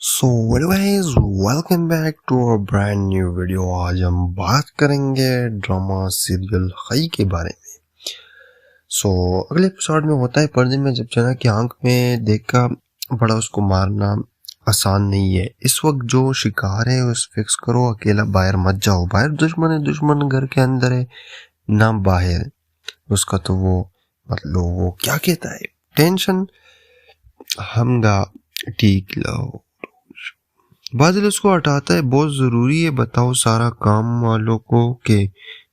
So well guys welcome back to اور brand new video. آج ہم بات کریں گے ڈرامہ سیریل خی کے بارے میں. اگلے ایپیسوڈ میں ہوتا ہے پردے میں جب چنا کی آنکھ میں دیکھ کر بڑا اس کو مارنا آسان نہیں ہے. اس وقت جو شکار ہے اس فکس کرو، اکیلا باہر مت جاؤ. باہر دشمن ہے، دشمن گھر کے اندر ہے نہ باہر. اس کا تو وہ مطلب وہ کیا کہتا ہے، ٹینشن ہم گا ٹھیک لو. بادل اس کو ہٹاتا ہے. بہت ضروری ہے، بتاؤ سارا کام والوں کو کہ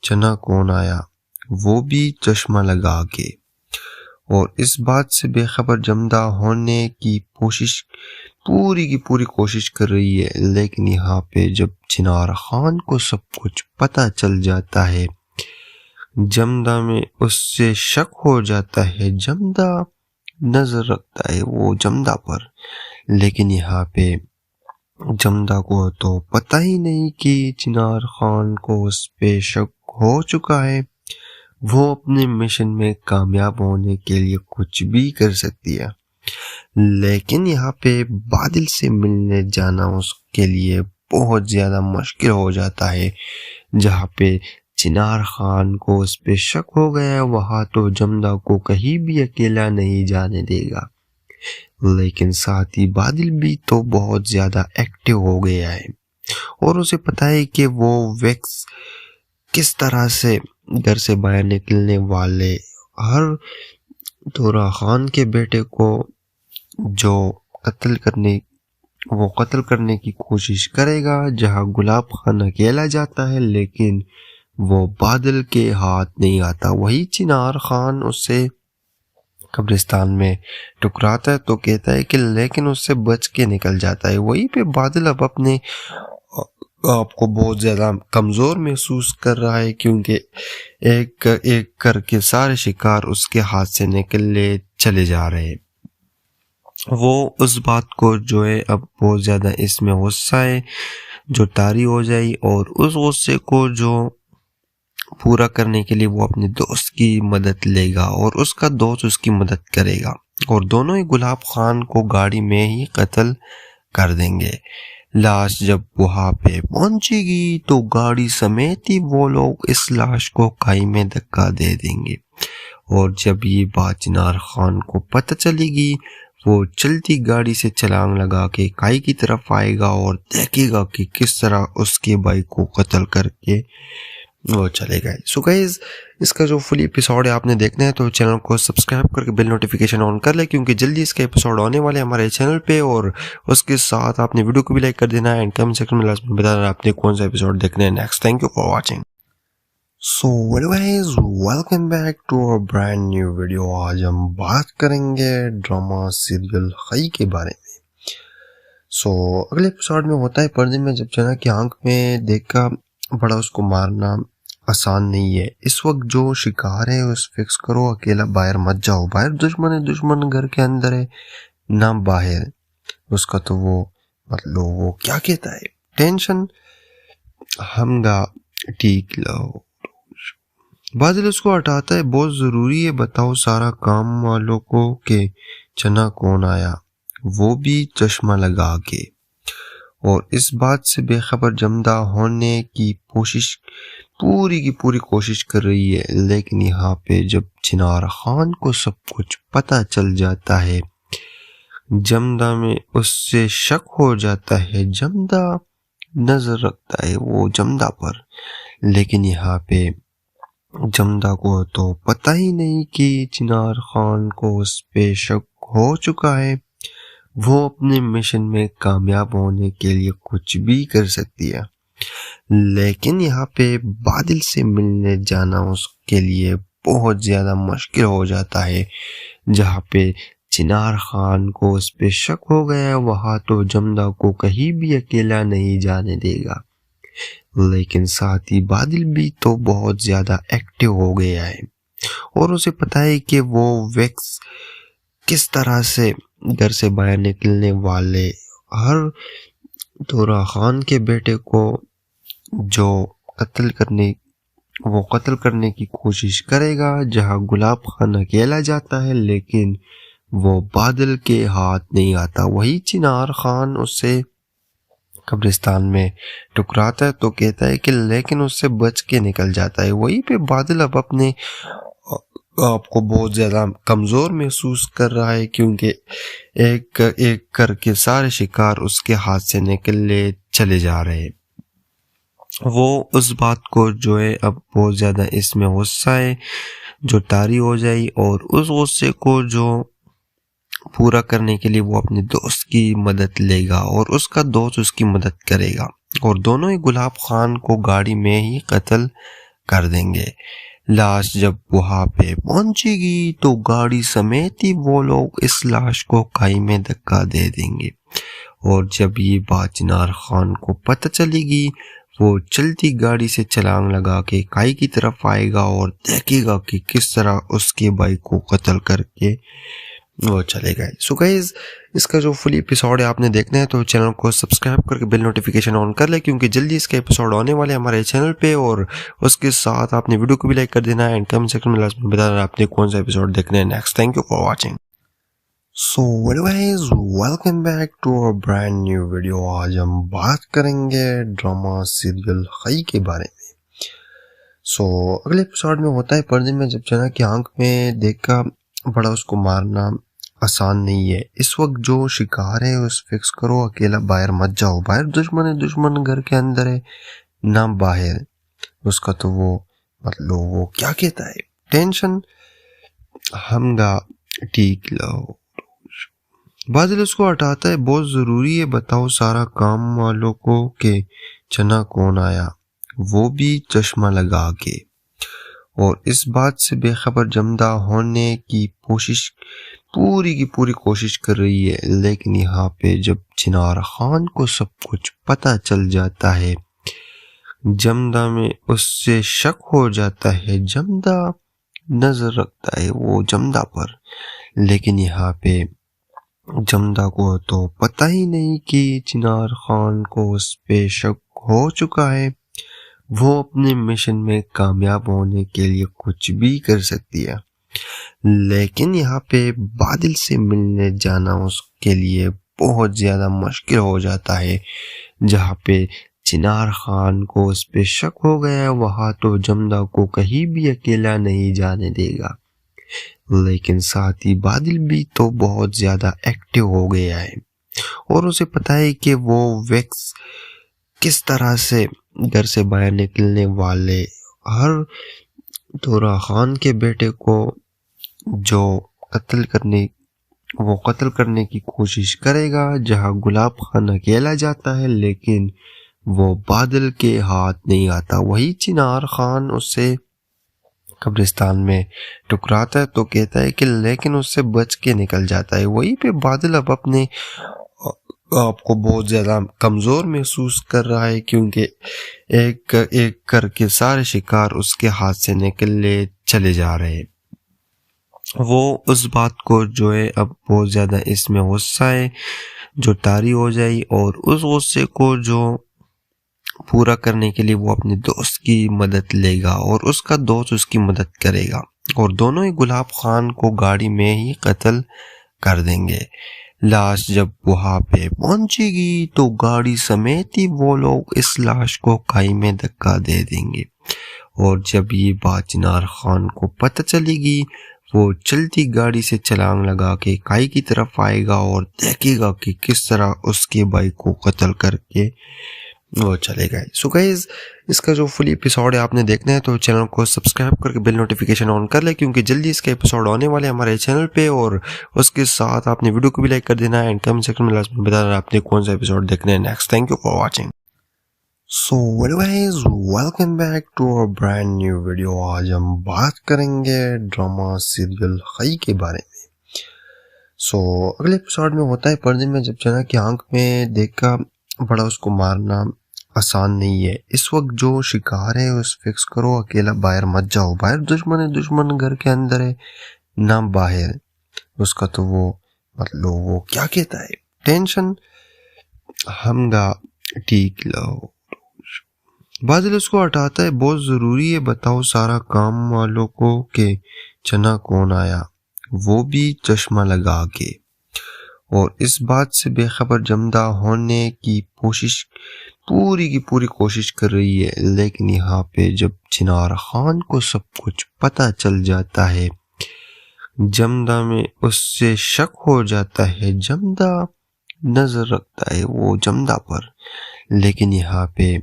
چنا کون آیا، وہ بھی چشمہ لگا کے. اور اس بات سے بے خبر جمدہ ہونے کی پوری کوشش کر رہی ہے. لیکن یہاں پہ جب چنار خان کو سب کچھ پتہ چل جاتا ہے، جمدہ میں اس سے شک ہو جاتا ہے. جمدہ نظر رکھتا ہے وہ جمدہ پر، لیکن یہاں پہ جمدہ کو تو پتہ ہی نہیں کہ چنار خان کو اس پہ شک ہو چکا ہے. وہ اپنے مشن میں کامیاب ہونے کے لیے کچھ بھی کر سکتی ہے، لیکن یہاں پہ بادل سے ملنے جانا اس کے لیے بہت زیادہ مشکل ہو جاتا ہے. جہاں پہ چنار خان کو اس پہ شک ہو گیا، وہاں تو جمدہ کو کہیں بھی اکیلا نہیں جانے دے گا. لیکن ساتھ ہی بادل بھی تو بہت زیادہ ایکٹیو ہو گیا ہے، اور اسے پتہ ہے کہ وہ ویکس کس طرح سے گھر سے باہر نکلنے والے ہر دورہ خان کے بیٹے کو جو قتل کرنے کی کوشش کرے گا. جہاں گلاب خان اکیلا جاتا ہے لیکن وہ بادل کے ہاتھ نہیں آتا. وہی چنار خان اسے قبرستان میں ٹکراتا ہے تو کہتا ہے کہ لیکن اس سے بچ کے نکل جاتا ہے. وہیں پہ بادل اب اپنے آپ کو بہت زیادہ کمزور محسوس کر رہا ہے، کیونکہ ایک ایک کر کے سارے شکار اس کے ہاتھ سے نکلے چلے جا رہے. وہ اس بات کو جو ہے اب بہت زیادہ اس میں غصہ ہے جو طاری ہو جائے، اور اس غصے کو جو پورا کرنے کے لیے وہ اپنے دوست کی مدد لے گا اور اس کا دوست اس کی مدد کرے گا، اور دونوں ہی گلاب خان کو گاڑی میں ہی قتل کر دیں گے. لاش جب وہاں پہ پہنچے گی تو گاڑی سمیت ہی وہ لوگ اس لاش کو کھائی میں دھکا دے دیں گے. اور جب یہ بات چنار خان کو پتہ چلے گی، وہ چلتی گاڑی سے چھلانگ لگا کے کھائی کی طرف آئے گا اور دیکھے گا کہ کس طرح اس کے بھائی کو قتل کر کے وہ چلے گئے. سو گائز اس کا جو فل ایپیسوڈ ہے آپ نے دیکھنا ہے تو چینل کو سبسکرائب کر کے بیل نوٹیفیکیشن آن کر لیں، کیونکہ جلدی اس کا ایپیسوڈ آنے والے ہمارے چینل پہ. اور اس کے ساتھ آپ نے ویڈیو کو بھی لائک کر دینا ہے، اینڈ کمنٹ سیکشن میں لازمی بتانا آپ نے کون سا ایپیسوڈ دیکھنا ہے next. Thank you for watching. So well guys welcome back to اور برانڈ نیو ویڈیو. آج ہم بات کریں گے ڈرامہ سیریل خی کے بارے میں. اگلے ایپیسوڈ میں ہوتا ہے پردے میں جب چنا کی آنکھ میں دیکھ کر بڑا اس کو مارنا آسان نہیں ہے. اس وقت جو شکار ہے اس فکس کرو، اکیلا باہر مت جاؤ. باہر دشمن ہے، دشمن گھر کے اندر ہے نہ باہر. اس کا تو وہ مطلب وہ کیا کہتا ہے، ٹینشن ہم گا ٹھیک لو. بادل اس کو ہٹاتا ہے. بہت ضروری ہے، بتاؤ سارا کام والوں کو کہ چنا کون آیا، وہ بھی چشمہ لگا کے. اور اس بات سے بے خبر جمدہ ہونے کی پوری کوشش کر رہی ہے. لیکن یہاں پہ جب چنار خان کو سب کچھ پتہ چل جاتا ہے، جمدہ میں اس سے شک ہو جاتا ہے. جمدہ نظر رکھتا ہے وہ جمدہ پر، لیکن یہاں پہ جمدہ کو تو پتہ ہی نہیں کہ چنار خان کو اس پہ شک ہو چکا ہے. وہ اپنے مشن میں کامیاب ہونے کے لیے کچھ بھی کر سکتی ہے، لیکن یہاں پہ بادل سے ملنے جانا اس کے لیے بہت زیادہ مشکل ہو جاتا ہے. جہاں پہ چنار خان کو اس پہ شک ہو گیا، وہاں تو جمدہ کو کہیں بھی اکیلا نہیں جانے دے گا. لیکن ساتھ ہی بادل بھی تو بہت زیادہ ایکٹیو ہو گیا ہے، اور اسے پتہ ہے کہ وہ ویکس کس طرح سے گھر سے باہر نکلنے والے ہر دورہ خان کے بیٹے کو جو قتل کرنے کی کوشش کرے گا. جہاں گلاب خان اکیلا جاتا ہے لیکن وہ بادل کے ہاتھ نہیں آتا۔ وہی چنار خان اس سے قبرستان میں ٹکراتا ہے تو کہتا ہے کہ لیکن اس سے بچ کے نکل جاتا ہے۔ وہیں پہ بادل اب اپنے آپ کو بہت زیادہ کمزور محسوس کر رہا ہے، کیونکہ ایک ایک کر کے سارے شکار اس کے ہاتھ سے نکلے چلے جا رہے ہیں۔ وہ اس بات کو جو ہے اب بہت زیادہ اس میں غصہ ہے جو طاری ہو جائے، اور اس غصے کو جو پورا کرنے کے لیے وہ اپنے دوست کی مدد لے گا اور اس کا دوست اس کی مدد کرے گا، اور دونوں ہی گلاب خان کو گاڑی میں ہی قتل کر دیں گے۔ لاش جب وہاں پہ پہنچے گی تو گاڑی سمیت ہی وہ لوگ اس لاش کو کھائی میں دھکا دے دیں گے، اور جب یہ بات چنار خان کو پتہ چلے گی وہ چلتی گاڑی سے چھلانگ لگا کے کھائی کی طرف آئے گا اور دیکھے گا کہ کس طرح اس کے بھائی کو قتل کر کے وہ چلے گئے۔ سو گائز، اس کا جو فل ایپیسوڈ ہے آپ نے دیکھنا ہے تو چینل کو سبسکرائب کر کے بیل نوٹیفیکیشن آن کر لیں، کیونکہ جلدی اس کا ایپیسوڈ آنے والے ہمارے چینل پہ، اور اس کے ساتھ آپ نے ویڈیو کو بھی لائک کر دینا ہے، اینڈ کمنٹ سیکشن میں لازمی بتانا آپ نے کون سا ایپیسوڈ دیکھنا ہے next. Thank you for watching. So welcome back to a brand new video. آج ہم بات کریں گے ڈرامہ سیریل خائی کے بارے میں۔ سو اگلے ایپیسوڈ میں ہوتا ہے پردے میں جب جنا کی آنکھ میں دیکھا بڑا اس کو مارنا آسان نہیں ہے۔ اس وقت جو شکار ہے اس فکس کرو، اکیلا باہر مت جاؤ، باہر دشمن ہے، دشمن گھر کے اندر ہے نہ باہر۔ اس کا تو وہ مطلب وہ کیا کہتا ہے، ٹینشن ہم گا ٹھیک لو۔ بادل اس کو ہٹاتا ہے، بہت ضروری ہے بتاؤ سارا کام والوں کو کہ چنا کون آیا، وہ بھی چشمہ لگا کے، اور اس بات سے بے خبر جمدہ ہونے کی پوری کی پوری کوشش کر رہی ہے، لیکن یہاں پہ جب چنار خان کو سب کچھ پتہ چل جاتا ہے، جمدہ میں اس سے شک ہو جاتا ہے، جمدہ نظر رکھتا ہے وہ جمدہ پر، لیکن یہاں پہ جمدہ کو تو پتہ ہی نہیں کہ چنار خان کو اس پہ شک ہو چکا ہے، وہ اپنے مشن میں کامیاب ہونے کے لیے کچھ بھی کر سکتی ہے، لیکن یہاں پہ بادل سے ملنے جانا اس کے لیے بہت زیادہ مشکل ہو جاتا ہے۔ جہاں پہ چنار خان کو اس پہ شک ہو گیا ہے، وہاں تو جمدہ کو کہیں بھی اکیلا نہیں جانے دے گا، لیکن ساتھ ہی بادل بھی تو بہت زیادہ ایکٹیو ہو گیا ہے، اور اسے پتہ ہے کہ وہ ویکس کس طرح سے گھر سے باہر نکلنے والے ہر دورہ خان کے بیٹے کو جو قتل کرنے کی کوشش کرے گا۔ جہاں گلاب خان اکیلا جاتا ہے لیکن وہ بادل کے ہاتھ نہیں آتا۔ وہی چنار خان اس سے قبرستان میں ٹکراتا ہے تو کہتا ہے کہ لیکن اس سے بچ کے نکل جاتا ہے۔ وہیں پہ بادل اب اپنے آپ کو بہت زیادہ کمزور محسوس کر رہا ہے، کیونکہ ایک ایک کر کے سارے شکار اس کے ہاتھ سے نکلے چلے جا رہے ہیں۔ وہ اس بات کو جو ہے اب بہت زیادہ اس میں غصہ ہے جو طاری ہو جائے، اور اس غصے کو جو پورا کرنے کے لیے وہ اپنے دوست کی مدد لے گا اور اس کا دوست اس کی مدد کرے گا، اور دونوں ہی گلاب خان کو گاڑی میں ہی قتل کر دیں گے۔ لاش جب وہاں پہ پہنچے گی تو گاڑی سمیت ہی وہ لوگ اس لاش کو کھائی میں دھکا دے دیں گے، اور جب یہ بات چنار خان کو پتہ چلے گی وہ چلتی گاڑی سے چھلانگ لگا کے کھائی کی طرف آئے گا اور دیکھے گا کہ کس طرح اس کے بھائی کو قتل کر کے وہ چلے گئے۔ سو گائز، اس کا جو فل ایپیسوڈ ہے آپ نے دیکھنا ہے تو چینل کو سبسکرائب کر کے بیل نوٹیفیکیشن آن کر لیں، کیونکہ جلدی اس کا ایپیسوڈ آنے والے ہمارے چینل پہ، اور اس کے ساتھ آپ نے ویڈیو کو بھی لائک کر دینا ہے، اینڈ کمنٹ سیکشن میں لازمی بتانا آپ نے کون سا ایپیسوڈ دیکھنا ہے next. Thank you for watching. So guys, welcome back to a brand new video. آج ہم بات کریں گے ڈرامہ سیریل خائی کے بارے میں۔ سو اگلے ایپیسوڈ میں ہوتا ہے پردے میں جب جنا کی آنکھ میں دیکھا بڑا اس کو مارنا آسان نہیں ہے۔ اس وقت جو شکار ہے اس فکس کرو، اکیلا باہر مت جاؤ، باہر دشمن ہے، دشمن گھر کے اندر ہے نہ باہر۔ اس کا تو وہ مطلب وہ کیا کہتا ہے، ٹینشن ہم گا ٹھیک لو۔ بادل اس کو ہٹاتا ہے، بہت ضروری ہے بتاؤ سارا کام والوں کو کہ چنا کون آیا، وہ بھی چشمہ لگا کے، اور اس بات سے بے خبر جمدہ ہونے کی پوری کوشش کر رہی ہے، لیکن یہاں پہ جب چنار خان کو سب کچھ پتہ چل جاتا ہے، جمدہ میں اس سے شک ہو جاتا ہے، جمدہ نظر رکھتا ہے وہ جمدہ پر، لیکن یہاں پہ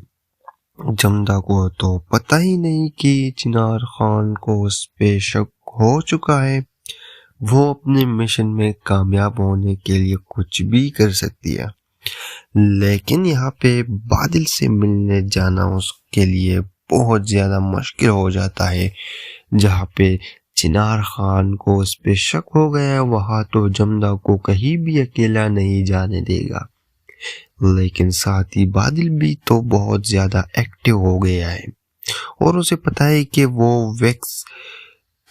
جمدہ کو تو پتہ ہی نہیں کہ چنار خان کو اس پہ شک ہو چکا ہے، وہ اپنے مشن میں کامیاب ہونے کے لیے کچھ بھی کر سکتی ہے، لیکن یہاں پہ بادل سے ملنے جانا اس کے لیے بہت زیادہ مشکل ہو جاتا ہے۔ جہاں پہ چنار خان کو اس پہ شک ہو گیا، وہاں تو جمدہ کو کہیں بھی اکیلا نہیں جانے دے گا، لیکن ساتھ ہی بادل بھی تو بہت زیادہ ایکٹیو ہو گیا ہے، اور اسے پتا ہے کہ وہ ویکس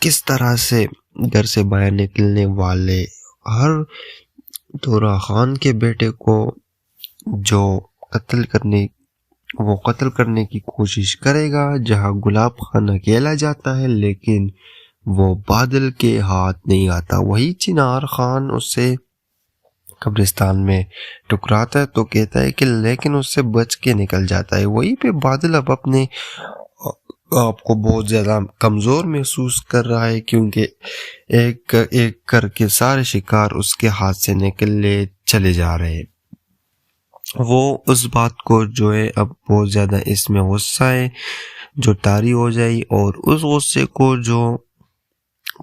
کس طرح سے گھر سے باہر نکلنے والے ہر دورہ خان کے بیٹے کو جو قتل کرنے کی کوشش کرے گا۔ جہاں گلاب خان اکیلا جاتا ہے، لیکن وہ بادل کے ہاتھ نہیں آتا، وہی چنار خان اسے قبرستان میں ٹکراتا ہے تو کہتا ہے کہ لیکن اس سے بچ کے نکل جاتا ہے۔ وہی پہ بادل اب اپنے آپ کو بہت زیادہ کمزور محسوس کر رہا ہے، کیونکہ ایک ایک کر کے سارے شکار اس کے ہاتھ سے نکلے چلے جا رہے ہیں۔ وہ اس بات کو جو ہے اب بہت زیادہ اس میں غصہ ہے جو طاری ہو جائے، اور اس غصے کو جو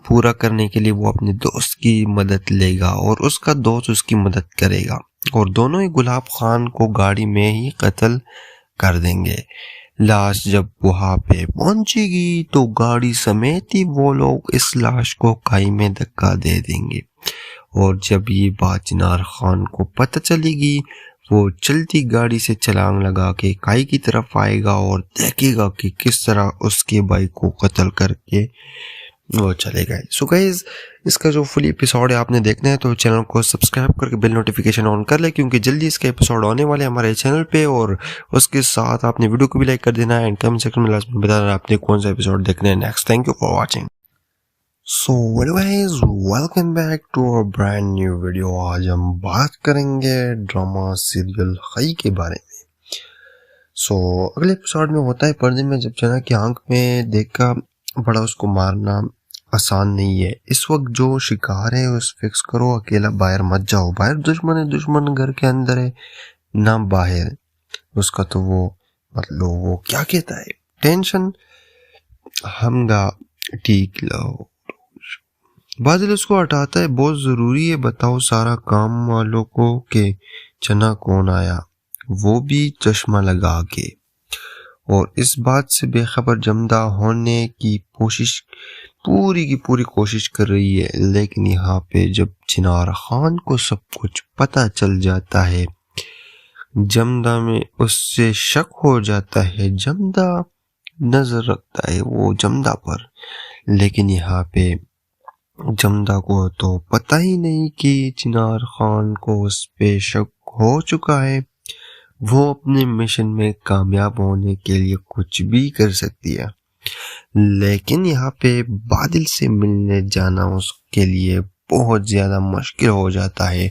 پورا کرنے کے لیے وہ اپنے دوست کی مدد لے گا، اور اس کا دوست اس کی مدد کرے گا، اور دونوں ہی گلاب خان کو گاڑی میں ہی قتل کر دیں گے۔ لاش جب وہاں پہ پہنچے گی تو گاڑی سمیت ہی وہ لوگ اس لاش کو کھائی میں دھکا دے دیں گے، اور جب یہ بات چنار خان کو پتہ چلے گی، وہ چلتی گاڑی سے چھلانگ لگا کے کھائی کی طرف آئے گا اور دیکھے گا کہ کس طرح اس کے بھائی کو قتل کر کے وہ چلے گئے۔ سو گائز، اس کا جو فل ایپیسوڈ ہے آپ نے دیکھنا ہے تو چینل کو سبسکرائب کر کے بیل نوٹیفیکیشن آن کر لیں، کیونکہ جلدی اس کا ایپیسوڈ آنے والے ہمارے چینل پہ، اور اس کے ساتھ آپ نے ویڈیو کو بھی لائک کر دینا ہے، اینڈ کمنٹ سیکشن میں لازمی بتانا آپ نے کون سا ایپیسوڈ دیکھنا ہے next. Thank you for watching. So well wishers welcome back to اور برانڈ نیو ویڈیو۔ آج ہم بات کریں گے ڈرامہ سیریل خائی کے بارے میں۔ سو اگلے ایپیسوڈ میں ہوتا ہے پردے میں جب جنا کی آنکھ میں دیکھا بڑا اس کو مارنا آسان نہیں ہے۔ اس وقت جو شکار ہے اس فکس کرو، اکیلا باہر مت جاؤ، باہر دشمن ہے، دشمن گھر کے اندر ہے نہ باہر۔ اس کا تو وہ مطلب وہ کیا کہتا ہے، ٹینشن ہم گا ٹھیک لو۔ بادل اس کو ہٹاتا ہے، بہت ضروری ہے بتاؤ سارا کام والوں کو کہ چنا کون آیا، وہ بھی چشمہ لگا کے، اور اس بات سے بے خبر جمدہ ہونے کی پوری کوشش کر رہی ہے، لیکن یہاں پہ جب چنار خان کو سب کچھ پتہ چل جاتا ہے، جمدہ میں اس سے شک ہو جاتا ہے، جمدہ نظر رکھتا ہے وہ جمدہ پر، لیکن یہاں پہ جمدہ کو تو پتہ ہی نہیں کہ چنار خان کو اس پہ شک ہو چکا ہے، وہ اپنے مشن میں کامیاب ہونے کے لیے کچھ بھی کر سکتی ہے، لیکن یہاں پہ بادل سے ملنے جانا اس کے لیے بہت زیادہ مشکل ہو جاتا ہے۔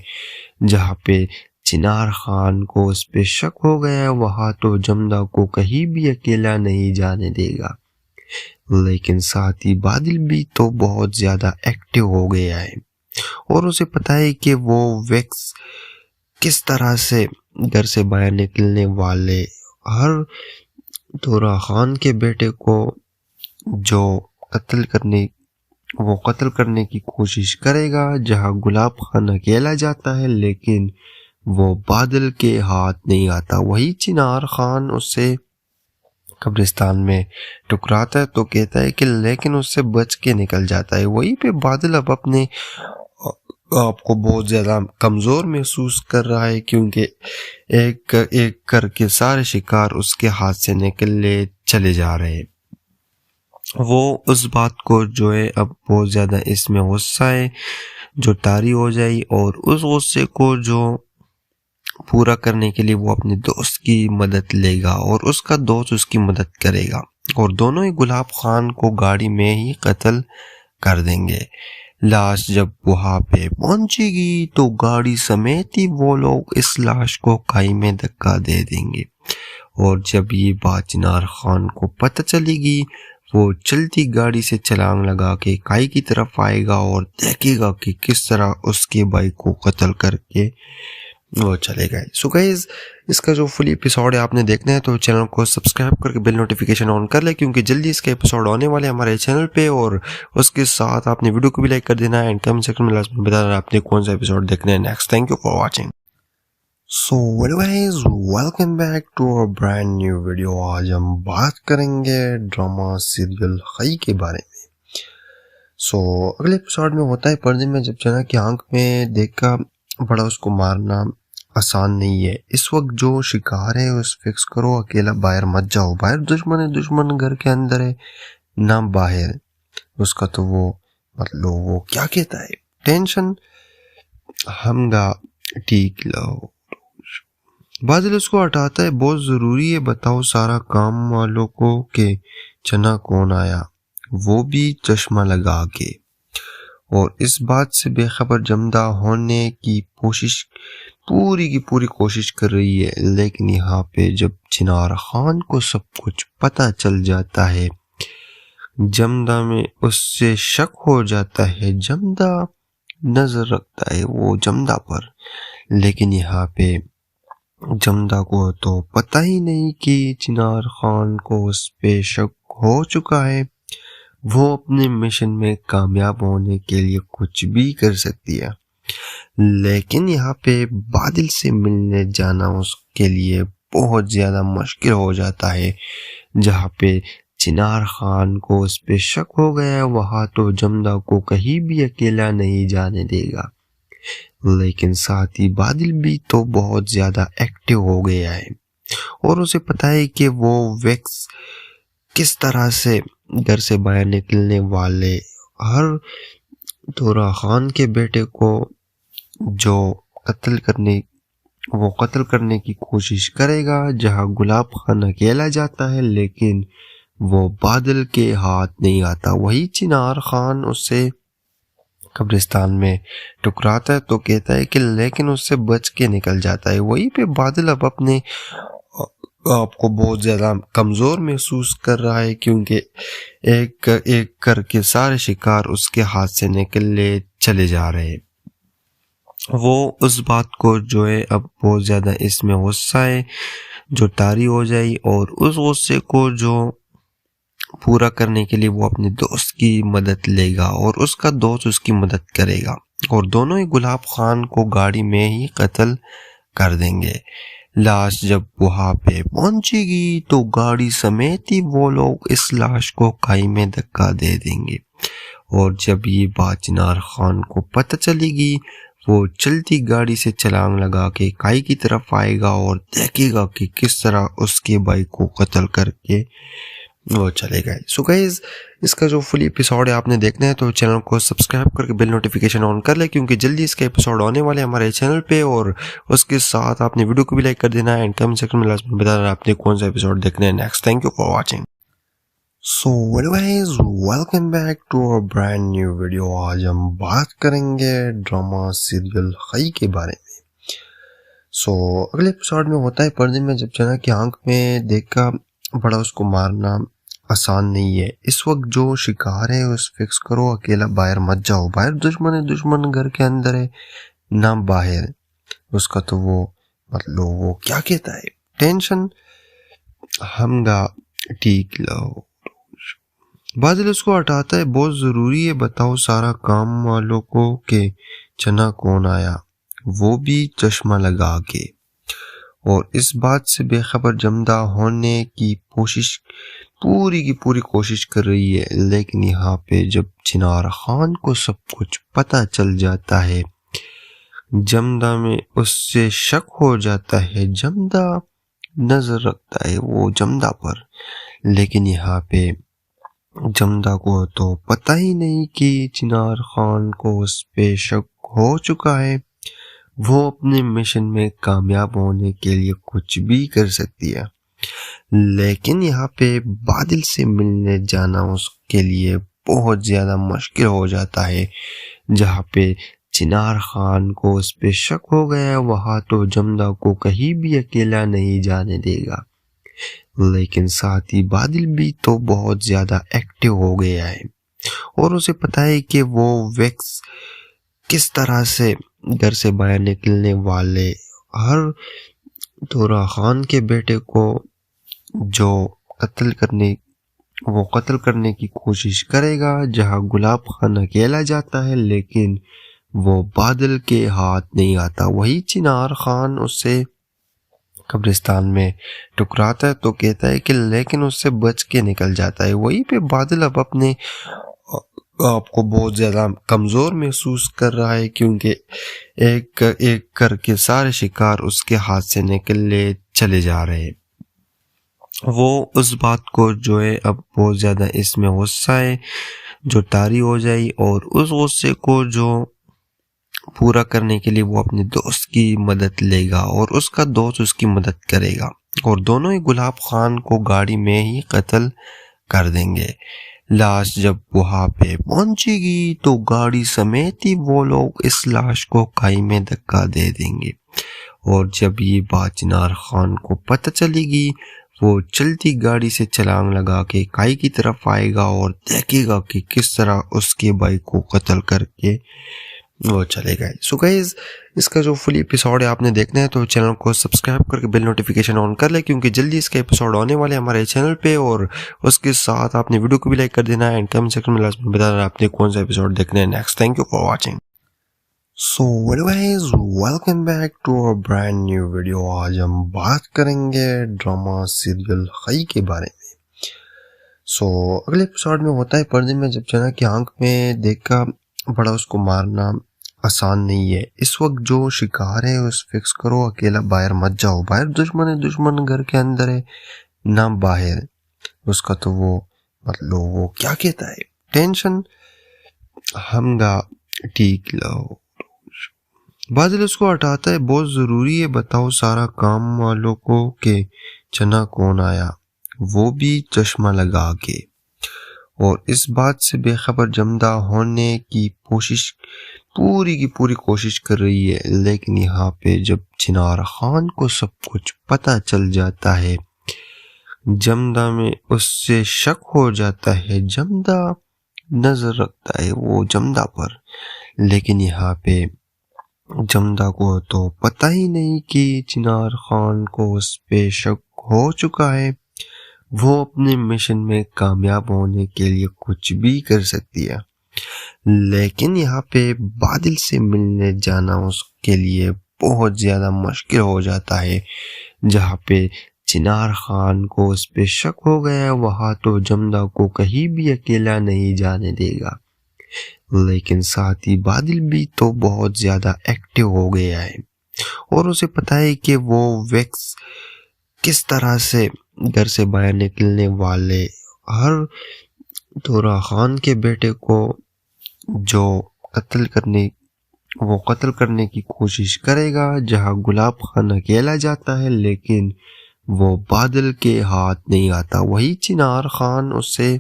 جہاں پہ چنار خان کو اس پہ شک ہو گیا، وہاں تو جمدہ کو کہیں بھی اکیلا نہیں جانے دے گا، لیکن ساتھ ہی بادل بھی تو بہت زیادہ ایکٹیو ہو گیا ہے، اور اسے پتا ہے کہ وہ ویکس کس طرح سے گھر سے باہر نکلنے والے ہر دورہ خان کے بیٹے کو جو قتل کرنے کی کوشش کرے گا۔ جہاں گلاب خان اکیلا جاتا ہے، لیکن وہ بادل کے ہاتھ نہیں آتا، وہی چنار خان اسے قبرستان میں ٹکراتا ہے تو کہتا ہے کہ لیکن اس سے بچ کے نکل جاتا ہے۔ وہی پہ بادل اب اپنے آپ کو بہت زیادہ کمزور محسوس کر رہا ہے، کیونکہ ایک ایک کر کے سارے شکار اس کے ہاتھ سے نکلے چلے جا رہے ہیں۔ وہ اس بات کو جو ہے اب بہت زیادہ اس میں غصہ ہے جو طاری ہو جائے، اور اس غصے کو جو پورا کرنے کے لیے وہ اپنے دوست کی مدد لے گا، اور اس کا دوست اس کی مدد کرے گا، اور دونوں ہی گلاب خان کو گاڑی میں ہی قتل کر دیں گے۔ لاش جب وہاں پہ پہنچے گی تو گاڑی سمیت ہی وہ لوگ اس لاش کو کھائی میں دھکا دے دیں گے، اور جب یہ بات چنار خان کو پتہ چلے گی وہ چلتی گاڑی سے چھلانگ لگا کے کھائی کی طرف آئے گا اور دیکھے گا کہ کس طرح اس کے بھائی کو قتل کر کے وہ چلے گئے۔ سو گائز، اس کا جو فل ایپیسوڈ ہے آپ نے دیکھنا ہے تو چینل کو سبسکرائب کر کے بیل نوٹیفیکیشن آن کر لیں، کیونکہ جلدی اس کا ایپیسوڈ آنے والے ہمارے چینل پہ، اور اس کے ساتھ آپ نے ویڈیو کو بھی لائک کر دینا ہے اینڈ کمنٹ سیکشن میں لازمی بتانا آپ نے کون سا ایپیسوڈ دیکھنا ہے next. Thank you for watching. So guys, welcome back to a brand new video. آج ہم بات کریں گے ڈرامہ سیریل خی کے بارے میں۔ سو اگلے ایپیسوڈ میں ہوتا ہے پردے میں جب جنا کی آنکھ میں دیکھ کر بڑا اس کو مارنا آسان نہیں ہے۔ اس وقت جو شکار ہے اس فکس کرو، اکیلا باہر مت جاؤ، باہر دشمن ہے، دشمن گھر کے اندر ہے نہ باہر۔ اس کا تو وہ مطلب وہ کیا کہتا ہے، ٹینشن ہم گا ٹھیک لو۔ بادل اس کو ہٹاتا ہے، بہت ضروری ہے بتاؤ سارا کام والوں کو کہ چنا کون آیا، وہ بھی چشمہ لگا کے، اور اس بات سے بے خبر جمدہ ہونے کی پوری کی پوری کوشش کر رہی ہے، لیکن یہاں پہ جب چنار خان کو سب کچھ پتہ چل جاتا ہے، جمدہ میں اس سے شک ہو جاتا ہے، جمدہ نظر رکھتا ہے وہ جمدہ پر، لیکن یہاں پہ جمدہ کو تو پتہ ہی نہیں کہ چنار خان کو اس پہ شک ہو چکا ہے، وہ اپنے مشن میں کامیاب ہونے کے لیے کچھ بھی کر سکتی ہے، لیکن یہاں پہ بادل سے ملنے جانا اس کے لیے بہت زیادہ مشکل ہو جاتا ہے۔ جہاں پہ چنار خان کو اس پہ شک ہو گیا ہے، وہاں تو جمدہ کو کہیں بھی اکیلا نہیں جانے دے گا، لیکن ساتھ ہی بادل بھی تو بہت زیادہ ایکٹیو ہو گیا ہے، اور اسے پتہ ہے کہ وہ ویکس کس طرح سے گھر سے باہر نکلنے والے ہر دورہ خان کے بیٹے کو جو قتل کرنے کی کوشش کرے گا، جہاں گلاب خان اکیلا جاتا ہے لیکن وہ بادل کے ہاتھ نہیں آتا۔ وہی چنار خان اسے قبرستان میں ٹکراتا ہے تو کہتا ہے کہ لیکن اس سے بچ کے نکل جاتا ہے۔ وہی پہ بادل اب اپنے آپ کو بہت زیادہ کمزور محسوس کر رہا ہے، کیونکہ ایک ایک کر کے سارے شکار اس کے ہاتھ سے نکلے چلے جا رہے۔ وہ اس بات کو جو ہے اب بہت زیادہ اس میں غصہ ہے جو طاری ہو جائے، اور اس غصے کو جو پورا کرنے کے لیے وہ اپنے دوست کی مدد لے گا، اور اس کا دوست اس کی مدد کرے گا، اور دونوں ہی گلاب خان کو گاڑی میں ہی قتل کر دیں گے۔ لاش جب وہاں پہ پہنچے گی تو گاڑی سمیت ہی وہ لوگ اس لاش کو کھائی میں دھکا دے دیں گے، اور جب یہ بات چنار خان کو پتہ چلے گی وہ چلتی گاڑی سے چھلانگ لگا کے کھائی کی طرف آئے گا، اور دیکھے گا کہ کس طرح اس کے بھائی کو قتل کر کے وہ چلے گئے۔ سو گائز، اس کا جو فل ایپیسوڈ ہے آپ نے دیکھنا ہے تو چینل کو سبسکرائب کر کے بیل نوٹیفیکیشن آن کر لیں، کیونکہ جلدی اس کا ایپیسوڈ آنے والے ہمارے چینل پہ، اور اس کے ساتھ آپ نے ویڈیو کو بھی لائک کر دینا ہے اینڈ کمنٹ سیکشن میں لازمی بتانا آپ نے کون سا ایپیسوڈ دیکھنا ہے next. Thank you for watching. So guys, welcome back to a brand new video. آج ہم بات کریں گے ڈرامہ سیریل خی کے بارے میں۔ سو اگلے ایپیسوڈ میں ہوتا ہے پردے میں جب جنا کی آنکھ میں دیکھ کر بڑا اس کو مارنا آسان نہیں ہے۔ اس وقت جو شکار ہے اس فکس کرو، اکیلا باہر مت جاؤ، باہر دشمن ہے، دشمن گھر کے اندر ہے نہ باہر۔ اس کا تو وہ مطلب وہ کیا کہتا ہے، ٹینشن ہم گا ٹھیک لو۔ بادل اس کو ہٹاتا ہے، بہت ضروری ہے بتاؤ سارا کام والوں کو کہ چنا کون آیا، وہ بھی چشمہ لگا کے، اور اس بات سے بے خبر جمدہ ہونے کی پوری کی پوری کوشش کر رہی ہے، لیکن یہاں پہ جب چنار خان کو سب کچھ پتہ چل جاتا ہے، جمدہ میں اس سے شک ہو جاتا ہے، جمدہ نظر رکھتا ہے وہ جمدہ پر، لیکن یہاں پہ جمدہ کو تو پتہ ہی نہیں کہ چنار خان کو اس پہ شک ہو چکا ہے، وہ اپنے مشن میں کامیاب ہونے کے لیے کچھ بھی کر سکتی ہے، لیکن یہاں پہ بادل سے ملنے جانا اس کے لیے بہت زیادہ مشکل ہو جاتا ہے۔ جہاں پہ چنار خان کو اس پہ شک ہو گیا وہاں تو جمدہ کو کہیں بھی اکیلا نہیں جانے دے گا، لیکن ساتھ ہی بادل بھی تو بہت زیادہ ایکٹیو ہو گیا ہے اور اسے پتا ہے کہ وہ ویکس کس طرح سے گھر سے باہر نکلنے والے ہر دورہ خان کے بیٹے کو جو قتل کرنے کی کوشش کرے گا۔ جہاں گلاب خان اکیلا جاتا ہے لیکن وہ بادل کے ہاتھ نہیں آتا، وہی چنار خان اسے قبرستان میں ٹکراتا ہے تو کہتا ہے کہ لیکن اس سے بچ کے نکل جاتا ہے۔ وہیں پہ بادل اب اپنے آپ کو بہت زیادہ کمزور محسوس کر رہا ہے کیونکہ ایک ایک کر کے سارے شکار اس کے ہاتھ سے نکلے چلے جا رہے ہیں۔ وہ اس بات کو جو ہے اب بہت زیادہ اس میں غصہ ہے جو طاری ہو جائے، اور اس غصے کو جو پورا کرنے کے لیے وہ اپنے دوست کی مدد لے گا اور اس کا دوست اس کی مدد کرے گا، اور دونوں ہی گلاب خان کو گاڑی میں ہی قتل کر دیں گے۔ لاش جب وہاں پہ پہنچے گی تو گاڑی سمیت ہی وہ لوگ اس لاش کو کھائی میں دھکا دے دیں گے، اور جب یہ بات چنار خان کو پتہ چلے گی وہ چلتی گاڑی سے چھلانگ لگا کے کھائی کی طرف آئے گا اور دیکھے گا کہ کس طرح اس کے بھائی کو قتل کر کے وہ چلے گئے۔ سو گائز، اس کا جو فل ایپیسوڈ ہے آپ نے دیکھنا ہے تو چینل کو سبسکرائب کر کے بیل نوٹیفیکیشن آن کر لیں کیونکہ جلدی اس کا ایپیسوڈ آنے والے ہمارے چینل پہ، اور اس کے ساتھ آپ نے ویڈیو کو بھی لائک کر دینا ہے اینڈ کمنٹ سیکشن میں لازمی بتانا آپ نے کون سا ایپیسوڈ دیکھنا ہے next. Thank you for watching. So guys, welcome back to a brand new video. آج ہم بات کریں گے ڈرامہ سیریل خائی کے بارے میں۔ سو اگلے ایپیسوڈ میں ہوتا ہے پردے میں جب جنا کی آنکھ میں دیکھ کر بڑا اس کو مارنا آسان نہیں ہے۔ اس وقت جو شکار ہے اس فکس کرو اکیلا باہر مت جاؤ، باہر دشمن ہے، دشمن گھر کے اندر ہے نہ باہر۔ اس کا تو وہ مطلب وہ کیا کہتا ہے، ٹینشن ہم گا ٹھیک لو۔ بادل اس کو ہٹاتا ہے، بہت ضروری ہے بتاؤ سارا کام والوں کو کہ چنا کون آیا، وہ بھی چشمہ لگا کے، اور اس بات سے بے خبر جمدہ ہونے کی پوری کوشش کر رہی ہے، لیکن یہاں پہ جب چنار خان کو سب کچھ پتہ چل جاتا ہے، جمدہ میں اس سے شک ہو جاتا ہے، جمدہ نظر رکھتا ہے وہ جمدہ پر، لیکن یہاں پہ جمدہ کو تو پتہ ہی نہیں کہ چنار خان کو اس پہ شک ہو چکا ہے، وہ اپنے مشن میں کامیاب ہونے کے لیے کچھ بھی کر سکتی ہے، لیکن یہاں پہ بادل سے ملنے جانا اس کے لیے بہت زیادہ مشکل ہو جاتا ہے۔ جہاں پہ چنار خان کو اس پہ شک ہو گیا وہاں تو جمدہ کو کہیں بھی اکیلا نہیں جانے دے گا، لیکن ساتھ ہی بادل بھی تو بہت زیادہ ایکٹیو ہو گیا ہے اور اسے پتا ہے کہ وہ ویکس کس طرح سے گھر سے باہر نکلنے والے ہر دورہ خان کے بیٹے کو جو قتل کرنے کی کوشش کرے گا۔ جہاں گلاب خان اکیلا جاتا ہے لیکن وہ بادل کے ہاتھ نہیں آتا، وہی چنار خان اسے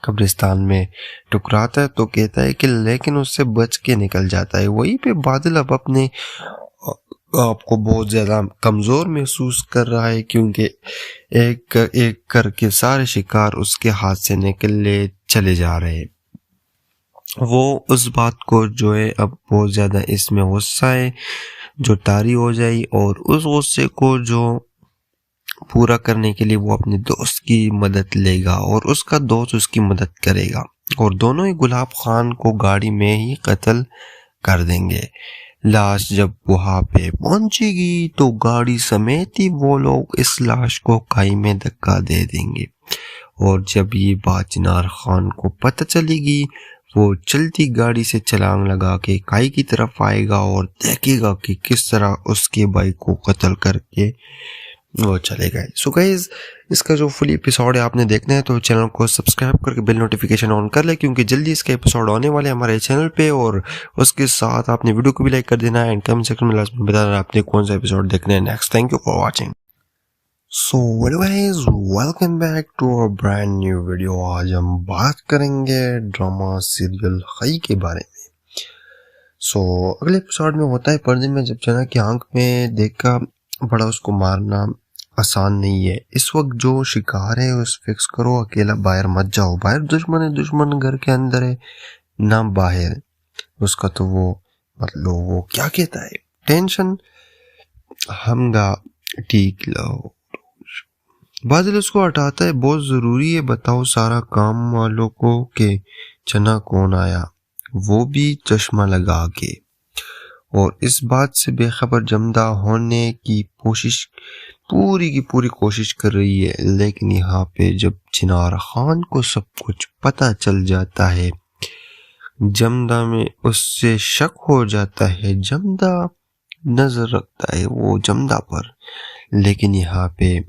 قبرستان میں ٹکراتا ہے تو کہتا ہے کہ لیکن اس سے بچ کے نکل جاتا ہے۔ وہیں پہ بادل اب اپنے آپ کو بہت زیادہ کمزور محسوس کر رہا ہے کیونکہ ایک ایک کر کے سارے شکار اس کے ہاتھ سے نکلے چلے جا رہے ہیں۔ وہ اس بات کو جو ہے اب بہت زیادہ اس میں غصہ ہے جو طاری ہو جائے، اور اس غصے کو جو پورا کرنے کے لیے وہ اپنے دوست کی مدد لے گا اور اس کا دوست اس کی مدد کرے گا، اور دونوں ہی گلاب خان کو گاڑی میں ہی قتل کر دیں گے۔ لاش جب وہاں پہ پہنچے گی تو گاڑی سمیت ہی وہ لوگ اس لاش کو کھائی میں دھکا دے دیں گے، اور جب یہ بات چنار خان کو پتہ چلے گی وہ چلتی گاڑی سے چھلانگ لگا کے کھائی کی طرف آئے گا اور دیکھے گا کہ کس طرح اس کے بھائی کو قتل کر کے وہ چلے گئے۔ سو گائز، اس کا جو فل ایپیسوڈ ہے آپ نے دیکھنا ہے تو چینل کو سبسکرائب کر کے بیل نوٹیفیکیشن آن کر لیں کیونکہ جلدی اس کا ایپیسوڈ آنے والے ہمارے چینل پہ، اور اس کے ساتھ آپ نے ویڈیو کو بھی لائک کر دینا ہے اینڈ کمنٹ سیکشن میں لازمی بتانا آپ نے کون سا ایپیسوڈ دیکھنا ہے next. Thank you for watching. So guys, welcome back to a brand new video. آج ہم بات کریں گے ڈرامہ سیریل خی کے بارے میں. اگلے ایپیسوڈ میں ہوتا ہے پردے میں جب چنا کی آنکھ میں دیکھا بڑا اس کو مارنا آسان نہیں ہے. اس وقت جو شکار ہے اس فکس کرو, اکیلا باہر مت جاؤ, باہر دشمن ہے, دشمن گھر کے اندر ہے نہ باہر. اس کا تو وہ مطلب وہ کیا کہتا ہے, ٹینشن ہم گا ٹھیک لو. بادل اس کو ہٹاتا ہے, بہت ضروری ہے بتاؤ سارا کام والوں کو کہ چنا کون آیا, وہ بھی چشمہ لگا کے. اور اس بات سے بے خبر جمدہ ہونے کی پوری کوشش کر رہی ہے. لیکن یہاں پہ جب چنار خان کو سب کچھ پتہ چل جاتا ہے, جمدہ میں اس سے شک ہو جاتا ہے. جمدہ نظر رکھتا ہے وہ جمدہ پر, لیکن یہاں پہ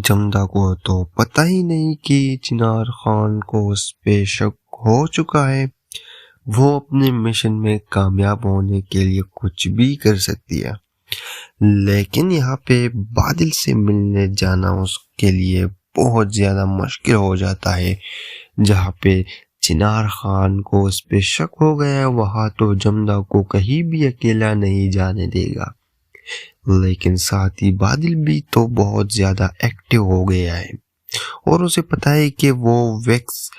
جمدہ کو تو پتہ ہی نہیں کہ چنار خان کو اس پہ شک ہو چکا ہے. وہ اپنے مشن میں کامیاب ہونے کے لیے کچھ بھی کر سکتی ہے, لیکن یہاں پہ بادل سے ملنے جانا اس کے لیے بہت زیادہ مشکل ہو جاتا ہے. جہاں پہ چنار خان کو اس پہ شک ہو گیا ہے, وہاں تو جمدہ کو کہیں بھی اکیلا نہیں جانے دے گا. لیکن ساتھ ہی بادل بھی تو بہت زیادہ ایکٹیو ہو گیا ہے, اور اسے پتا ہے کہ وہ ویکس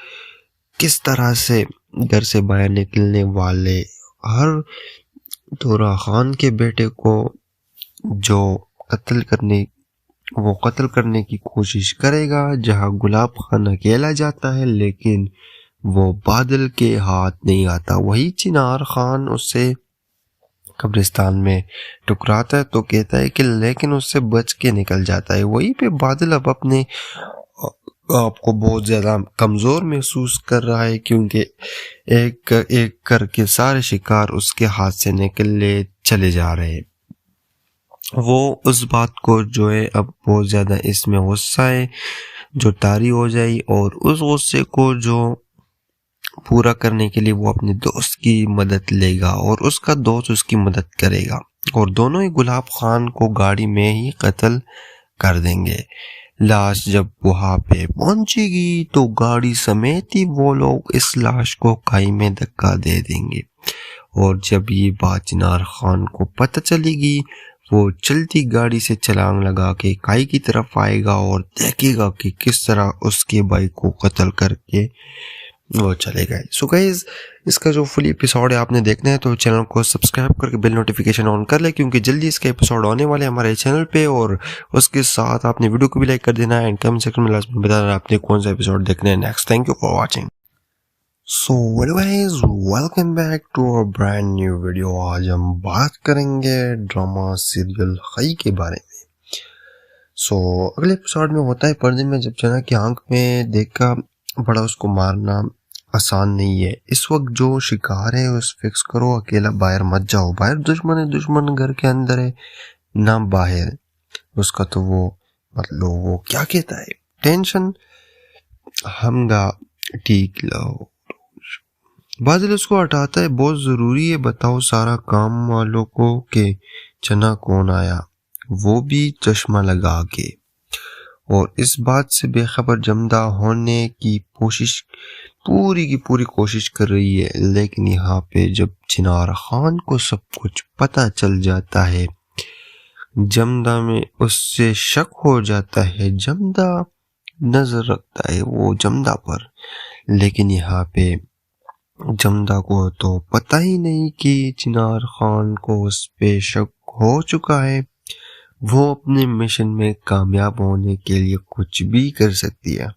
کس طرح سے گھر سے باہر نکلنے والے ہر دورہ خان کے بیٹے کو جو قتل کرنے کی کوشش کرے گا. جہاں گلاب خان اکیلا جاتا ہے لیکن وہ بادل کے ہاتھ نہیں آتا. وہی چنار خان اسے قبرستان میں ٹکراتا ہے تو کہتا ہے کہ لیکن اس سے بچ کے نکل جاتا ہے. وہی پہ بادل اب اپنے آپ کو بہت زیادہ کمزور محسوس کر رہا ہے, کیونکہ ایک ایک کر کے سارے شکار اس کے ہاتھ سے نکلے چلے جا رہے. وہ اس بات کو جو ہے اب بہت زیادہ اس میں غصہ ہے جو طاری ہو جائے, اور اس غصے کو جو پورا کرنے کے لیے وہ اپنے دوست کی مدد لے گا, اور اس کا دوست اس کی مدد کرے گا, اور دونوں ہی گلاب خان کو گاڑی میں ہی قتل کر دیں گے. لاش جب وہاں پہ پہنچے گی تو گاڑی سمیت ہی وہ لوگ اس لاش کو کھائی میں دھکا دے دیں گے. اور جب یہ بات چنار خان کو پتہ چلے گی, وہ چلتی گاڑی سے چھلانگ لگا کے کھائی کی طرف آئے گا اور دیکھے گا کہ کس طرح اس کے بھائی کو قتل کر کے وہ چلے گئے. سو گائز, اس کا جو فل ایپیسوڈ ہے آپ نے دیکھنا ہے تو چینل کو سبسکرائب کر کے بیل نوٹیفیکیشن آن کر لیں, کیونکہ جلدی اس کا ایپیسوڈ آنے والے ہمارے چینل پہ. اور اس کے ساتھ آپ نے ویڈیو کو بھی لائک کر دینا ہے, اینڈ کمنٹ سیکشن میں لازمی بتانا آپ نے کون سا ایپیسوڈ دیکھنا ہے next. Thank you for watching. So guys, welcome back to a brand new video. آج ہم بات کریں گے ڈرامہ سیریل خی کے بارے میں. اگلے ایپیسوڈ میں ہوتا ہے پردے میں جب چنا کی آنکھ میں دیکھا بڑا اس کو مارنا آسان نہیں ہے. اس وقت جو شکار ہے اس فکس کرو, اکیلا باہر مت جاؤ, باہر دشمن ہے, دشمن گھر کے اندر ہے نہ باہر. اس کا تو وہ مطلب وہ کیا کہتا ہے, ٹینشن ہم گا ٹھیک لو. بادل اس کو ہٹاتا ہے, بہت ضروری ہے بتاؤ سارا کام والوں کو کہ چنا کون آیا, وہ بھی چشمہ لگا کے. اور اس بات سے بے خبر جمدہ ہونے کی پوری کوشش کر رہی ہے. لیکن یہاں پہ جب چنار خان کو سب کچھ پتہ چل جاتا ہے, جمدہ میں اس سے شک ہو جاتا ہے. جمدہ نظر رکھتا ہے وہ جمدہ پر, لیکن یہاں پہ جمدہ کو تو پتہ ہی نہیں کہ چنار خان کو اس پہ شک ہو چکا ہے. وہ اپنے مشن میں کامیاب ہونے کے لیے کچھ بھی کر سکتی ہے,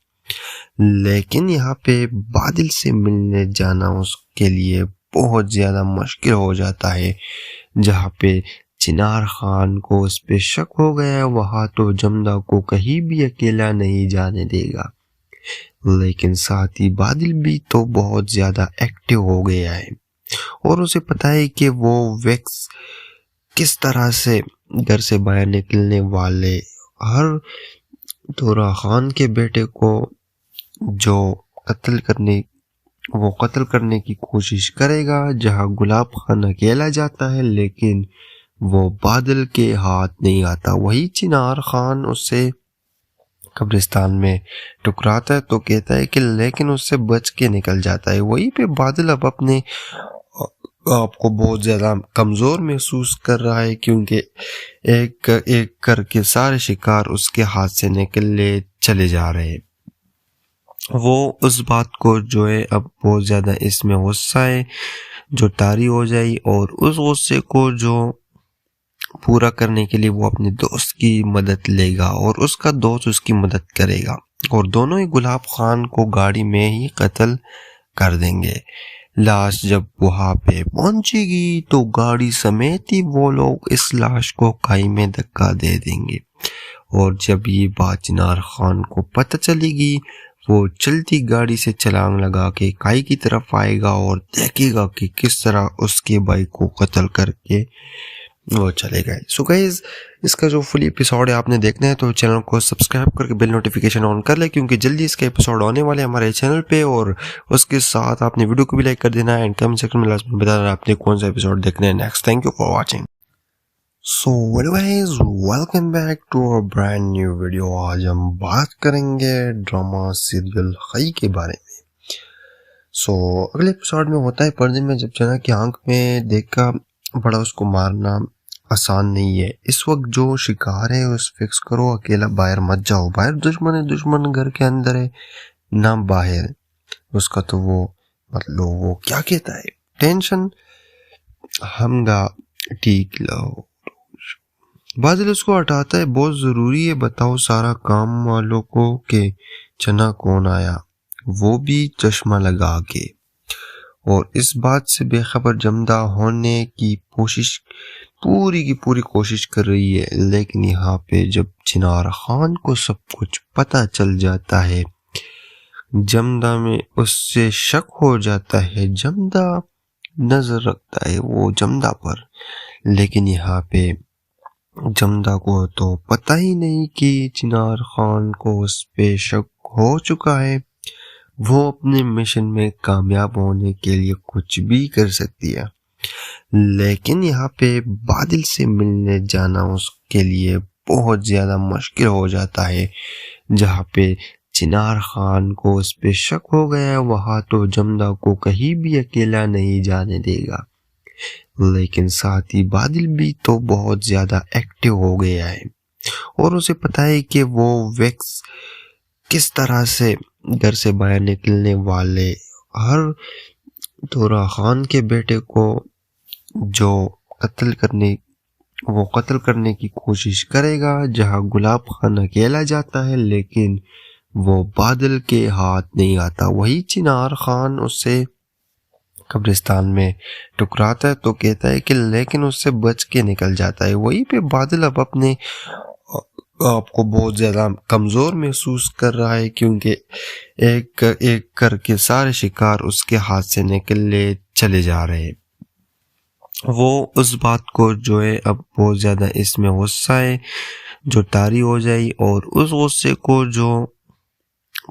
لیکن یہاں پہ بادل سے ملنے جانا اس کے لیے بہت زیادہ مشکل ہو جاتا ہے. جہاں پہ چنار خان کو اس پہ شک ہو گیا ہے, وہاں تو جمدہ کو کہیں بھی اکیلا نہیں جانے دے گا. لیکن ساتھ ہی بادل بھی تو بہت زیادہ ایکٹیو ہو گیا ہے, اور اسے پتا ہے کہ وہ ویکس کس طرح سے گھر سے باہر نکلنے والے ہر دورہ خان کے بیٹے کو جو قتل کرنے کی کوشش کرے گا. جہاں گلاب خان اکیلا جاتا ہے لیکن وہ بادل کے ہاتھ نہیں آتا. وہی چنار خان اس سے قبرستان میں ٹکراتا ہے تو کہتا ہے کہ لیکن اس سے بچ کے نکل جاتا ہے. وہیں پہ بادل اب اپنے آپ کو بہت زیادہ کمزور محسوس کر رہا ہے کیونکہ ایک ایک کر کے سارے شکار اس کے ہاتھ سے نکلے چلے جا رہے ہیں. وہ اس بات کو جو ہے اب بہت زیادہ اس میں غصہ ہے جو طاری ہو جائے اور اس غصے کو جو پورا کرنے کے لیے وہ اپنے دوست کی مدد لے گا اور اس کا دوست اس کی مدد کرے گا اور دونوں ہی گلاب خان کو گاڑی میں ہی قتل کر دیں گے. لاش جب وہاں پہ پہنچے گی تو گاڑی سمیت ہی وہ لوگ اس لاش کو کھائی میں دھکا دے دیں گے اور جب یہ بات چنار خان کو پتہ چلے گی وہ چلتی گاڑی سے چھلانگ لگا کے کھائی کی طرف آئے گا اور دیکھے گا کہ کس طرح اس کے بھائی کو قتل کر کے وہ چلے گئے. سو گائز اس کا جو فل ایپیسوڈ ہے آپ نے دیکھنا ہے تو چینل کو سبسکرائب کر کے بیل نوٹیفیکیشن آن کر لیں کیونکہ جلدی اس کا ایپیسوڈ آنے والے ہمارے چینل پہ اور اس کے ساتھ آپ نے ویڈیو کو بھی لائک کر دینا ہے اینڈ کمنٹ سیکشن میں لازمی بتانا آپ نے کون سا ایپیسوڈ دیکھنا ہے next. Thank you for watching. So welcome back to a brand new video. آج ہم بات کریں گے ڈرامہ سیریل خی کے بارے میں. سو اگلے ایپیسوڈ میں ہوتا ہے پردے میں جب جنا کی آنکھ میں دیکھ کر بڑا اس کو مارنا آسان نہیں ہے. اس وقت جو شکار ہے اس فکس کرو اکیلا باہر مت جاؤ. باہر دشمن ہے, دشمن گھر کے اندر ہے نہ باہر. اس کا تو وہ مطلب وہ کیا کہتا ہے ٹینشن ہم گا ٹھیک لو. بادل اس کو ہٹاتا ہے. بہت ضروری ہے بتاؤ سارا کام والوں کو کہ چنا کون آیا, وہ بھی چشمہ لگا کے. اور اس بات سے بے خبر جمدہ ہونے کی پوری کی پوری کوشش کر رہی ہے. لیکن یہاں پہ جب چنار خان کو سب کچھ پتہ چل جاتا ہے جمدہ میں اس سے شک ہو جاتا ہے. جمدہ نظر رکھتا ہے وہ جمدہ پر, لیکن یہاں پہ جمدہ کو تو پتہ ہی نہیں کہ چنار خان کو اس پہ شک ہو چکا ہے. وہ اپنے مشن میں کامیاب ہونے کے لیے کچھ بھی کر سکتی ہے. لیکن یہاں پہ بادل سے ملنے جانا اس کے لیے بہت زیادہ مشکل ہو جاتا ہے. جہاں پہ چنار خان کو اس پہ شک ہو گیا وہاں تو جمدہ کو کہیں بھی اکیلا نہیں جانے دے گا. لیکن ساتھ ہی بادل بھی تو بہت زیادہ ایکٹیو ہو گیا ہے اور اسے پتہ ہے کہ وہ ویکس کس طرح سے گھر سے باہر نکلنے والے ہر دورہ خان کے بیٹے کو جو قتل کرنے کی کوشش کرے گا. جہاں گلاب خان اکیلا جاتا ہے لیکن وہ بادل کے ہاتھ نہیں آتا. وہی چنار خان اس سے قبرستان میں ٹکراتا ہے تو کہتا ہے کہ لیکن اس سے بچ کے نکل جاتا ہے. وہیں پہ بادل اب اپنے آپ کو بہت زیادہ کمزور محسوس کر رہا ہے کیونکہ ایک ایک کر کے سارے شکار اس کے ہاتھ سے نکلے چلے جا رہے ہیں. وہ اس بات کو جو ہے اب بہت زیادہ اس میں غصہ ہے جو طاری ہو جائے اور اس غصے کو جو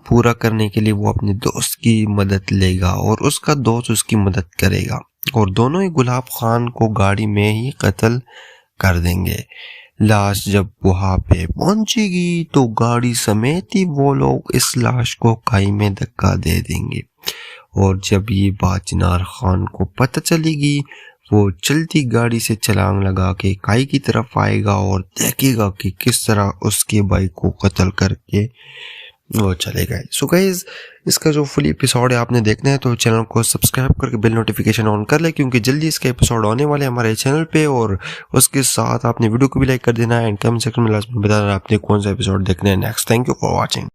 پورا کرنے کے لیے وہ اپنے دوست کی مدد لے گا اور اس کا دوست اس کی مدد کرے گا اور دونوں ہی گلاب خان کو گاڑی میں ہی قتل کر دیں گے. لاش جب وہاں پہ پہنچے گی تو گاڑی سمیت ہی وہ لوگ اس لاش کو کھائی میں دھکا دے دیں گے اور جب یہ بات چنار خان کو پتہ چلے گی وہ چلتی گاڑی سے چھلانگ لگا کے کھائی کی طرف آئے گا اور دیکھے گا کہ کس طرح اس کے بھائی کو قتل کر کے وہ چلے گئے. سو گائز اس کا جو فل ایپیسوڈ ہے آپ نے دیکھنا ہے تو چینل کو سبسکرائب کر کے بیل نوٹیفیکیشن آن کر لیں کیونکہ جلدی اس کا ایپیسوڈ آنے والے ہمارے چینل پہ اور اس کے ساتھ آپ نے ویڈیو کو بھی لائک کر دینا ہے اینڈ کمنٹ سیکشن میں لازمی بتانا آپ نے کون سا ایپیسوڈ دیکھنا ہے next. Thank you for watching.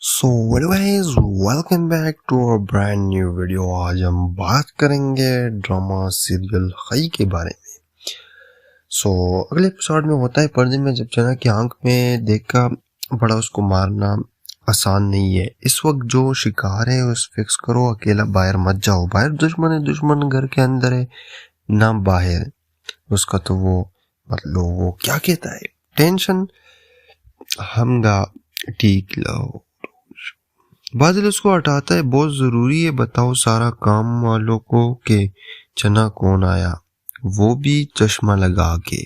So welcome back to a brand new video. آج ہم بات کریں گے ڈرامہ سیریل خی کے بارے میں. سو اگلے ایپیسوڈ میں ہوتا ہے پردے میں جب جنا کی آنکھ میں دیکھ کر بڑا اس کو مارنا آسان نہیں ہے. اس وقت جو شکار ہے اس فکس کرو اکیلا باہر مت جاؤ. باہر دشمن ہے, دشمن گھر کے اندر ہے نہ باہر. اس کا تو وہ مطلب وہ کیا کہتا ہے ٹینشن ہم گا ٹھیک لو. بادل اس کو ہٹاتا ہے. بہت ضروری ہے بتاؤ سارا کام والوں کو کہ چنا کون آیا, وہ بھی چشمہ لگا کے،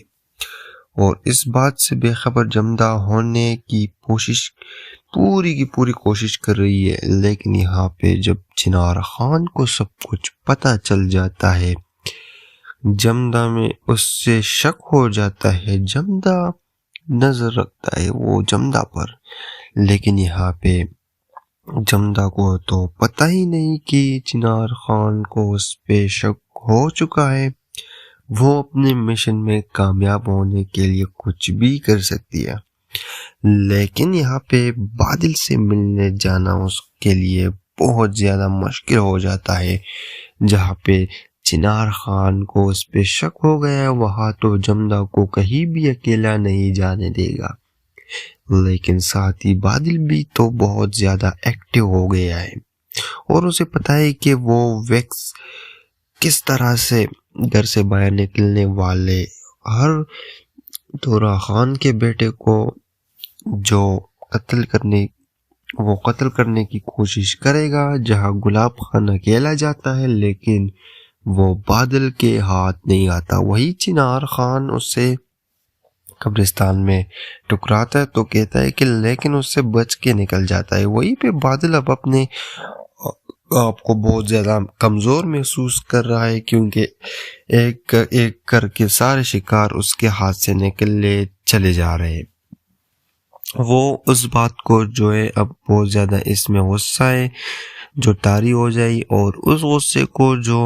اور اس بات سے بے خبر جمدہ ہونے کی پوری کوشش کر رہی ہے، لیکن یہاں پہ جب چنار خان کو سب کچھ پتہ چل جاتا ہے، جمدہ میں اس سے شک ہو جاتا ہے، جمدہ نظر رکھتا ہے وہ جمدہ پر، لیکن یہاں پہ جمدہ کو تو پتہ ہی نہیں کہ چنار خان کو اس پہ شک ہو چکا ہے، وہ اپنے مشن میں کامیاب ہونے کے لیے کچھ بھی کر سکتی ہے، لیکن یہاں پہ بادل سے ملنے جانا اس کے لیے بہت زیادہ مشکل ہو جاتا ہے۔ جہاں پہ چنار خان کو اس پہ شک ہو گیا ہے، وہاں تو جمدہ کو کہیں بھی اکیلا نہیں جانے دے گا، لیکن ساتھ ہی بادل بھی تو بہت زیادہ ایکٹیو ہو گیا ہے، اور اسے پتا ہے کہ وہ ویکس کس طرح سے گھر سے باہر نکلنے والے ہر دورہ خان کے بیٹے کو جو قتل کرنے کی کوشش کرے گا، جہاں گلاب خان اکیلا جاتا ہے لیکن وہ بادل کے ہاتھ نہیں آتا۔ وہی چنار خان اس سے قبرستان میں ٹکراتا ہے تو کہتا ہے کہ لیکن اس سے بچ کے نکل جاتا ہے۔ وہی پہ بادل اب اپنے آپ کو بہت زیادہ کمزور محسوس کر رہا ہے، کیونکہ ایک ایک کر کے سارے شکار اس کے ہاتھ سے نکلے چلے جا رہے ہیں۔ وہ اس بات کو جو ہے اب بہت زیادہ اس میں غصہ ہے جو طاری ہو جائے، اور اس غصے کو جو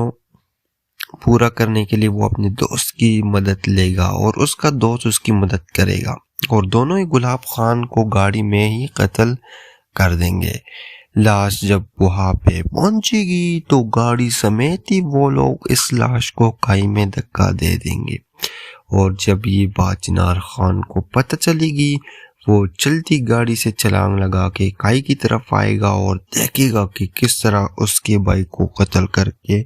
پورا کرنے کے لیے وہ اپنے دوست کی مدد لے گا، اور اس کا دوست اس کی مدد کرے گا، اور دونوں ہی گلاب خان کو گاڑی میں ہی قتل کر دیں گے۔ لاش جب وہاں پہ پہنچے گی تو گاڑی سمیت ہی وہ لوگ اس لاش کو کھائی میں دھکا دے دیں گے، اور جب یہ بات چنار خان کو پتہ چلے گی، وہ چلتی گاڑی سے چھلانگ لگا کے کھائی کی طرف آئے گا اور دیکھے گا کہ کس طرح اس کے بھائی کو قتل کر کے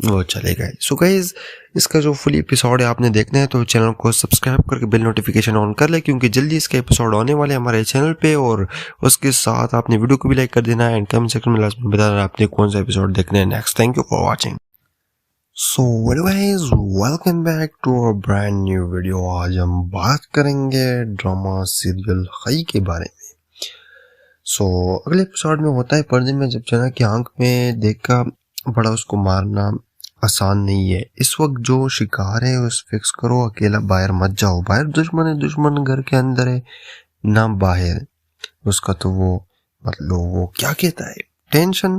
وہ چلے گئے۔ سو گائز، اس کا جو فل ایپیسوڈ ہے آپ نے دیکھنا ہے تو چینل کو سبسکرائب کر کے بیل نوٹیفیکیشن آن کر لیں، کیونکہ جلدی اس کا ایپیسوڈ آنے والے ہمارے چینل پہ، اور اس کے ساتھ آپ نے ویڈیو کو بھی لائک کر دینا ہے، اینڈ کمنٹ سیکشن میں لازمی بتانا آپ نے کون سا ایپیسوڈ دیکھنا ہے next. Thank you for watching. So welcome back to a brand new video. آج ہم بات کریں گے ڈرامہ سیریل خائی کے بارے میں۔ سو اگلے ایپیسوڈ میں ہوتا ہے پردے میں جب جنا کی آنکھ میں دیکھا بڑا اس کو مارنا آسان نہیں ہے۔ اس وقت جو شکار ہے اس فکس کرو، اکیلا باہر مت جاؤ، باہر دشمن گھر کے اندر ہے نہ باہر۔ اس کا تو وہ مطلب وہ کیا کہتا ہے، ٹینشن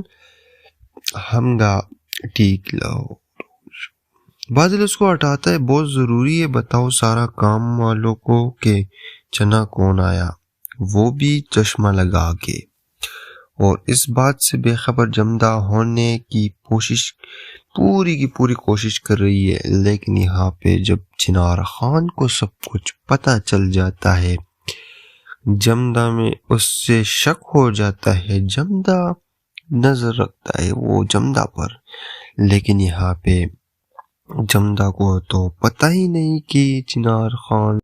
ہم گا ٹھیک لو۔ بادل اس کو ہٹاتا ہے، بہت ضروری ہے بتاؤ سارا کام والوں کو کہ چنا کون آیا، وہ بھی چشمہ لگا کے، اور اس بات سے بے خبر جمدہ ہونے کی پوری کوشش کر رہی ہے، لیکن یہاں پہ جب چنار خان کو سب کچھ پتہ چل جاتا ہے، جمدہ میں اس سے شک ہو جاتا ہے، جمدہ نظر رکھتا ہے وہ جمدہ پر، لیکن یہاں پہ جمدہ کو تو پتہ ہی نہیں کہ چنار خان